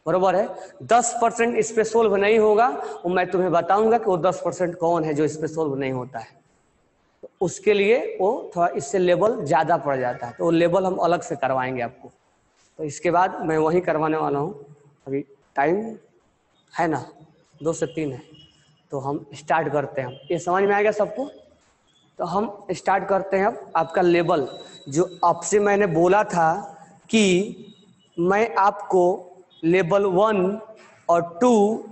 S1: बरोबर है। 10% इस पे सोल्व नहीं होगा, वो मैं तुम्हें बताऊंगा कि वो 10% कौन है जो इस पे सोल्व नहीं होता है, तो उसके लिए वो थोड़ा इससे लेवल ज्यादा पड़ जाता है, तो वो लेवल हम अलग से करवाएंगे आपको। तो इसके बाद मैं वही करवाने वाला हूँ, अभी टाइम है ना 2 से 3 है, तो हम स्टार्ट करते हैं। ये समझ में आ गया सबको, तो हम स्टार्ट करते हैं। अब आपका लेवल जो आपसे मैंने बोला था कि मैं आपको लेवल 1 और 2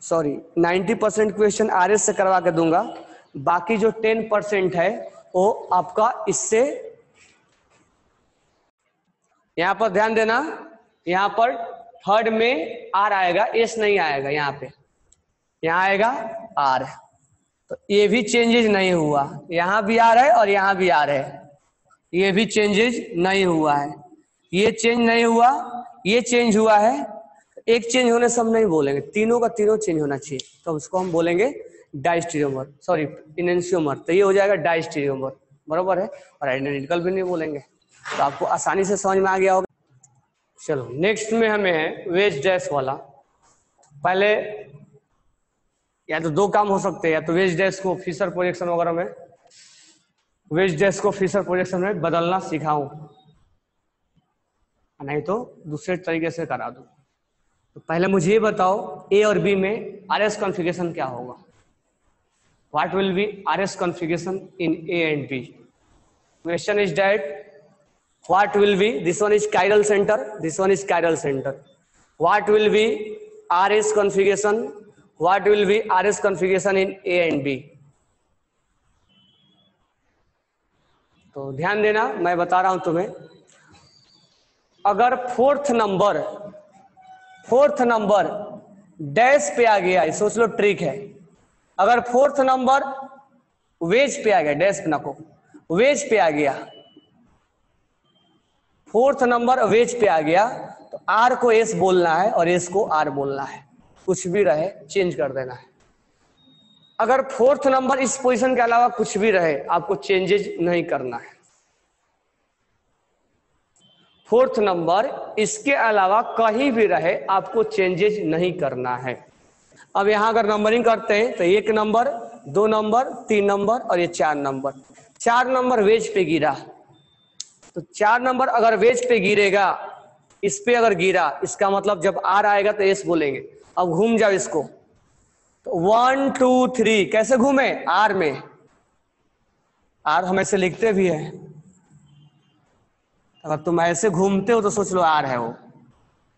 S1: 90% क्वेश्चन RS से करवा के दूंगा, बाकी जो 10% है वो आपका इससे, यहाँ पर ध्यान देना, यहाँ पर थर्ड में R आएगा, S नहीं आएगा, यहाँ पे यहाँ आएगा R, तो ये भी चेंजेज नहीं हुआ, यहाँ भी R है और यहाँ भी R है, ये भी चेंजेज नहीं हुआ है, ये चेंज नहीं हुआ, ये चेंज हुआ है। एक चेंज होने से हम नहीं बोलेंगे, तीनों का तीनों चेंज होना चाहिए, तो उसको हम बोलेंगे डाइस्टीरियोमर, सॉरी इनेंशियोमर, तो ये हो जाएगा डाइस्टीरियोमर, बराबर है। और आइडेंटिकल भी नहीं बोलेंगे, तो आपको आसानी से समझ में आ गया होगा। चलो नेक्स्ट में हमें है वेज डैश वाला। पहले या तो 2 काम हो सकते हैं, या तो वेज डैश को फिशर प्रोजेक्शन वगैरह में, वेज डैश को फिशर प्रोजेक्शन में बदलना सिखाऊं, नहीं तो दूसरे तरीके से करा दूं। तो पहले मुझे ये बताओ A और B में RS कॉन्फ़िगरेशन क्या होगा, what will be RS configuration in A and B। Question is that what will be, this one is chiral center, this one is chiral center, what will be RS configuration, what will be RS configuration in A and B। तो ध्यान देना, मैं बता रहा हूं तुम्हें, अगर fourth number dash पे आ गया, सोच लो ट्रिक है, अगर फोर्थ नंबर वेज पे आ गया, डैश पे ना को, वेज पे आ गया, फोर्थ नंबर वेज पे आ गया, तो R को S बोलना है और S को R बोलना है, कुछ भी रहे चेंज कर देना है। अगर फोर्थ नंबर इस पोजीशन के अलावा कुछ भी रहे, आपको चेंजेज नहीं करना है। फोर्थ नंबर इसके अलावा कहीं भी रहे, आपको चेंजेज नहीं करना है। अब यहां अगर नंबरिंग करते हैं तो 1 नंबर, 2 नंबर, 3 नंबर और ये 4 नंबर, 4 नंबर वेज पे गिरा, तो 4 नंबर अगर वेज पे गिरेगा, इस पे अगर गिरा, इसका मतलब जब R आएगा तो S बोलेंगे। अब घूम जाओ इसको, तो 1 2 3 कैसे घूमे, R में, R हम ऐसे लिखते भी है, अगर तुम ऐसे घूमते हो तो सोच लो R है, वो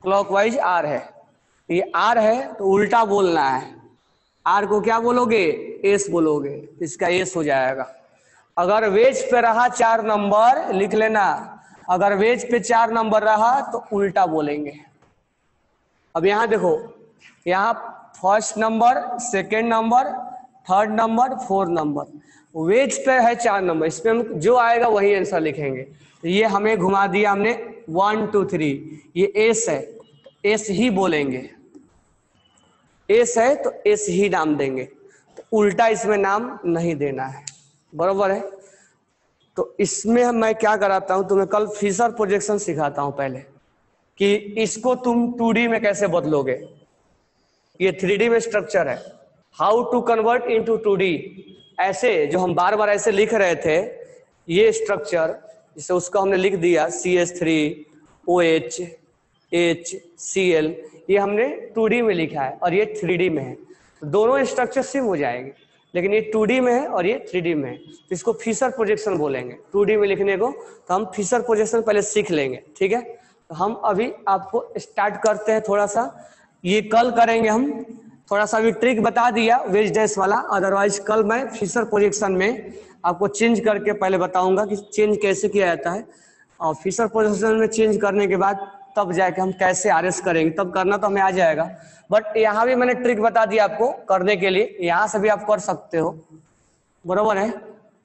S1: क्लॉकवाइज R है, ये R है तो उल्टा बोलना है, R को क्या बोलोगे, S बोलोगे, इसका S हो जाएगा। अगर वेज पे रहा 4 नंबर लिख लेना, अगर वेज पे 4 नंबर रहा तो उल्टा बोलेंगे। अब यहां देखो, यहाँ first number, second number, third number, fourth number, wedge पे है 4 नंबर, इसमें हम जो आएगा वही आंसर लिखेंगे। तो ये हमें घुमा दिया हमने 1 2 3, ये एस है, एस ही बोलेंगे, एस है तो एस ही नाम देंगे, तो उल्टा इसमें नाम नहीं देना है, बरोबर है। तो इसमें मैं क्या कराता हूं, तुम्हें कल फिशर प्रोजेक्शन सिखाता हूं पहले, कि इसको तुम 2D में कैसे बदलोगे। ये 3D में स्ट्रक्चर है, how to convert into 2D। ऐसे जो हम बार बार ऐसे लिख रहे थे, ये स्ट्रक्चर जिसे उसको हमने लिख दिया CH3OH HCl, ये हमने 2D में लिखा है और ये 3D में है, तो दोनों स्ट्रक्चर सेम हो जाएंगे, लेकिन ये 2D में है और ये 3D में है, तो इसको फिशर प्रोजेक्शन बोलेंगे। 2D में लिखने को तो हम फिशर प्रोजेक्शन पहले सीख लेंगे, ठीक है। तो हम अभी आपको स्टार्ट करते हैं, थोड़ा सा ये कल करेंगे हम, थोड़ा सा भी ट्रिक बता दिया वेज डैश वाला, अदरवाइज कल मैं फिशर प्रोजेक्शन में आपको चेंज करके पहले बताऊंगा कि चेंज कैसे किया जाता है, और फिशर प्रोजेक्शन में चेंज करने के बाद तब जाके हम कैसे आरएस करेंगे, तब करना तो हमें आ जाएगा। बट यहाँ भी मैंने ट्रिक बता दिया आपको करने के लिए, यहाँ से भी आप कर सकते हो, बरोबर है।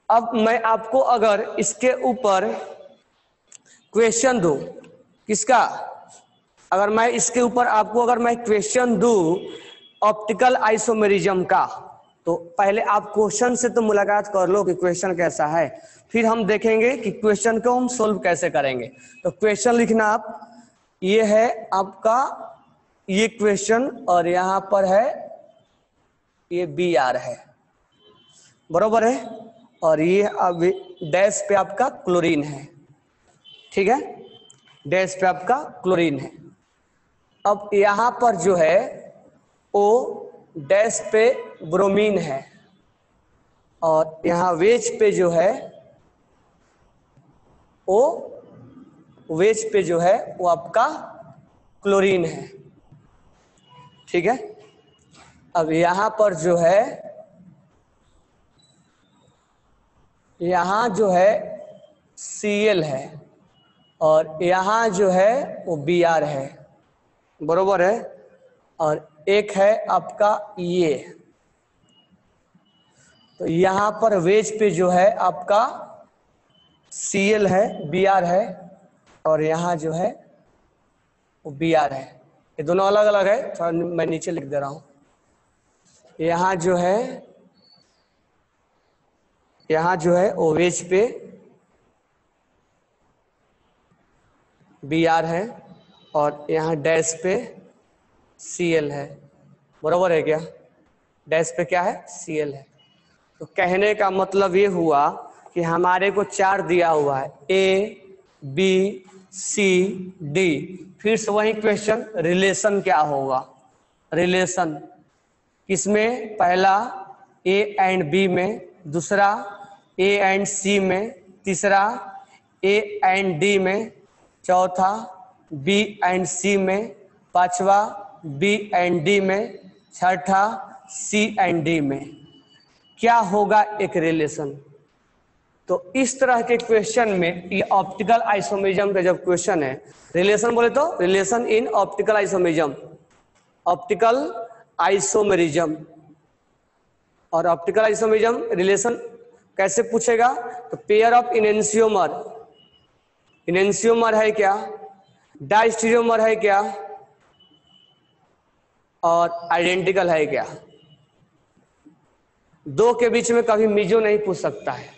S1: अब मैं आपको अगर इसके ऊपर क्वेश्चन दूं, किसका, अगर मैं इसके ऊपर आपको अगर मैं क्वेश्चन दूं ऑप्टिकल आइसोमेरिज्म का, तो पहले आप क्वेश्चन से तो मुलाकात कर लो कि क्वेश्चन कैसा है, फिर हम देखेंगे कि क्वेश्चन को हम सोल्व कैसे करेंगे। तो क्वेश्चन लिखना आप, ये है आपका ये क्वेश्चन, और यहां पर है ये BR है, बरोबर है, और ये अब डैश पे आपका क्लोरीन है, ठीक है, डैश पे आपका क्लोरीन है। अब यहां पर जो है O डैश पे ब्रोमीन है, और यहां वेज पे जो है O वेज पे जो है वो आपका क्लोरीन है, ठीक है। अब यहां पर जो है, यहां जो है Cl है, और यहां जो है वो Br है, बरोबर है, और एक है आपका ये, तो यहां पर वेज पे जो है आपका Cl है, Br है, और यहां जो है वो Br है, ये दोनों अलग अलग है, थोड़ा मैं नीचे लिख दे रहा हूं। यहां जो है, यहां जो है वो वेज पे Br है, और यहां डैश पे Cl है, बरोबर है क्या, डैश पे क्या है Cl है। तो कहने का मतलब ये हुआ कि हमारे को 4 दिया हुआ है, A B C D, फिर से वही क्वेश्चन, रिलेशन क्या होगा, रिलेशन किसमें, पहला A एंड B में, दूसरा A एंड C में, तीसरा A एंड D में, चौथा B एंड C में, पांचवा B एंड D में, छठा C एंड D में, क्या होगा एक रिलेशन। तो इस तरह के क्वेश्चन में, ये ऑप्टिकल आइसोमेरिज्म का जब क्वेश्चन है, रिलेशन बोले तो relation in optical isomerism, optical isomerism, और ऑप्टिकल आइसोमेरिज्म रिलेशन कैसे पूछेगा, तो पेयर ऑफ इनेंशियोमर, इनेंशियोमर है क्या, डायस्टेरियोमर है क्या, और आइडेंटिकल है क्या। दो के बीच में कभी मीजो नहीं पूछ सकता है,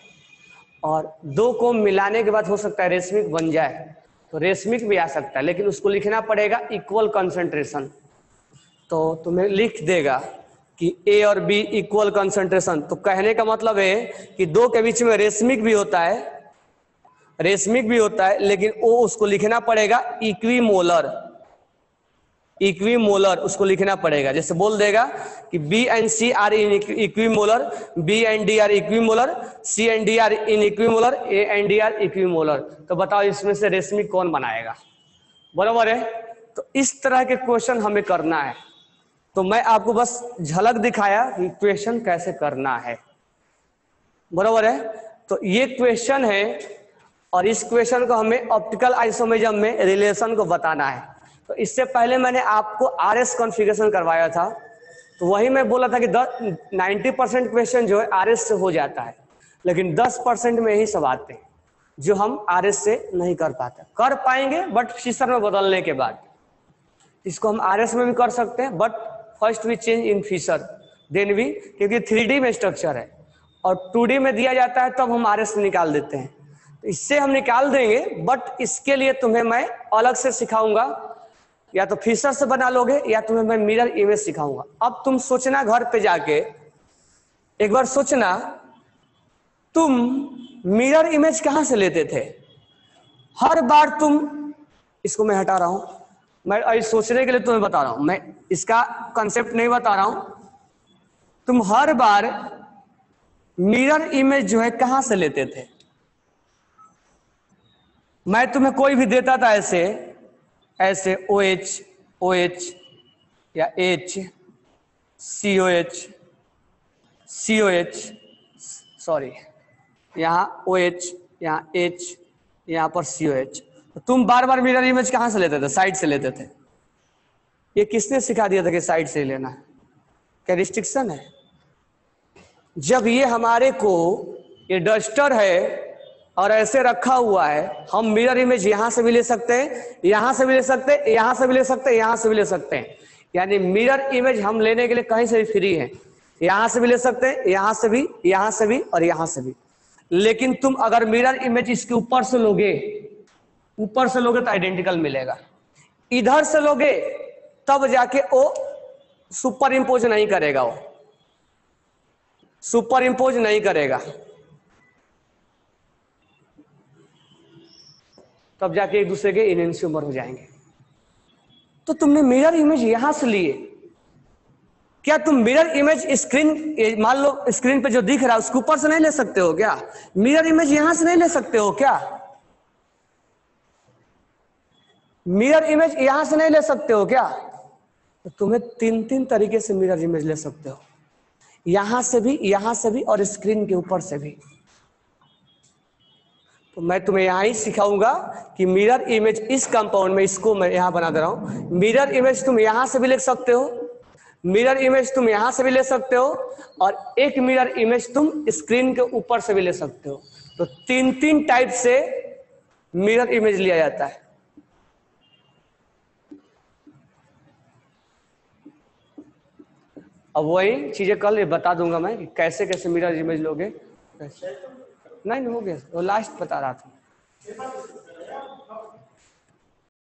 S1: और दो को मिलाने के बाद हो सकता है रेशमिक बन जाए, तो रेशमिक भी आ सकता है, लेकिन उसको लिखना पड़ेगा इक्वल कंसंट्रेशन। तो तुम्हें लिख देगा कि A और B इक्वल कंसंट्रेशन, तो कहने का मतलब है कि दो के बीच में रेशमिक भी होता है, रेशमिक भी होता है, लेकिन वो उसको लिखना पड़ेगा इक्विमोलर, इक्विमोलर उसको लिखना पड़ेगा। जैसे बोल देगा कि B and C are in equimolar, B and D are equimolar, C and D are in equimolar, A and D are equimolar, तो बताओ इसमें से रेशमिक कौन बनाएगा, बराबर है। तो इस तरह के क्वेश्चन हमें करना है, तो मैं आपको बस झलक दिखाया कि क्वेश्चन कैसे करना है, बराबर है। तो ये क्वेश्चन है और इस क्वेश्चन को हमें ऑप्टिकल आइसोमेरिज्म में रिलेशन को बताना है। तो इससे पहले मैंने आपको आरएस कॉन्फ़िगरेशन करवाया था, तो वही मैं बोला था कि 90% क्वेश्चन जो है आरएस से हो जाता है, लेकिन 10% में ही सब आते हैं जो हम आरएस से नहीं कर पाते। कर पाएंगे बट फीचर में बदलने के बाद। इसको हम आरएस में भी कर सकते हैं, but first we change in feature then we, क्योंकि 3D में स्ट्रक्चर है और 2D में दिया जाता है तब हम आरएस निकाल देते हैं। तो इससे हम निकाल देंगे, बट इसके लिए तुम्हें मैं अलग से सिखाऊंगा, या तो फीचर से बना लोगे या तुम्हें मैं मिरर इमेज सिखाऊंगा। अब तुम सोचना घर पे जाके एक बार सोचना, तुम मिरर इमेज कहां से लेते थे? हर बार तुम, इसको मैं हटा रहा हूं, मैं सोचने के लिए तुम्हें बता रहा हूं, मैं इसका कंसेप्ट नहीं बता रहा हूं। तुम हर बार मिरर इमेज जो है कहां से लेते थे? मैं तुम्हें कोई भी देता था ऐसे ऐसे OH OH या H COH COH, सॉरी यहाँ OH यहाँ H यहाँ पर COH। तो तुम बार बार मिरर इमेज कहां से लेते थे? साइड से लेते थे। ये किसने सिखा दिया था कि साइड से लेना है? क्या रिस्ट्रिक्शन है? जब ये हमारे को ये डस्टर है और ऐसे रखा हुआ है, हम मिरर इमेज यहां से भी ले सकते हैं, यहां से भी ले सकते हैं, यहां से भी ले सकते हैं, यहां से भी ले सकते हैं। यानी मिरर इमेज हम लेने के लिए कहीं से भी फ्री है, यहां से भी ले सकते हैं, यहां से भी, यहां से भी और यहां से भी। लेकिन तुम अगर मिरर इमेज इसके ऊपर से लोगे, ऊपर से लोगे तो आइडेंटिकल मिलेगा, इधर से लोगे तब जाके वो सुपर इंपोज नहीं करेगा, वो सुपर इंपोज नहीं करेगा, तब जाके एक दूसरे के इनएंस्यूमर हो जाएंगे। तो तुमने मिरर इमेज यहां से लिए, क्या तुम मिरर इमेज स्क्रीन, मान लो स्क्रीन पे जो दिख रहा है उसके ऊपर से नहीं ले सकते हो क्या? मिरर इमेज यहां से नहीं ले सकते हो क्या? मिरर इमेज यहां से नहीं ले सकते हो क्या? तो तुम्हें 3 तरीके से मिरर इमेज ले सकते हो, यहां से भी और स्क्रीन के ऊपर से भी। तो मैं तुम्हें यहां ही सिखाऊंगा कि मिरर इमेज इस कंपाउंड में, इसको मैं यहां बना दे रहा हूं। मिरर इमेज तुम यहां से भी ले सकते हो, मिरर इमेज तुम यहां से भी ले सकते हो, और एक मिरर इमेज तुम स्क्रीन के ऊपर से भी ले सकते हो। तो 3 टाइप से मिरर इमेज लिया जाता है। अब वही चीजें कल बता दूंगा मैं कि कैसे कैसे मिरर इमेज लोगे। नहीं हो गया, वो लास्ट बता रहा था।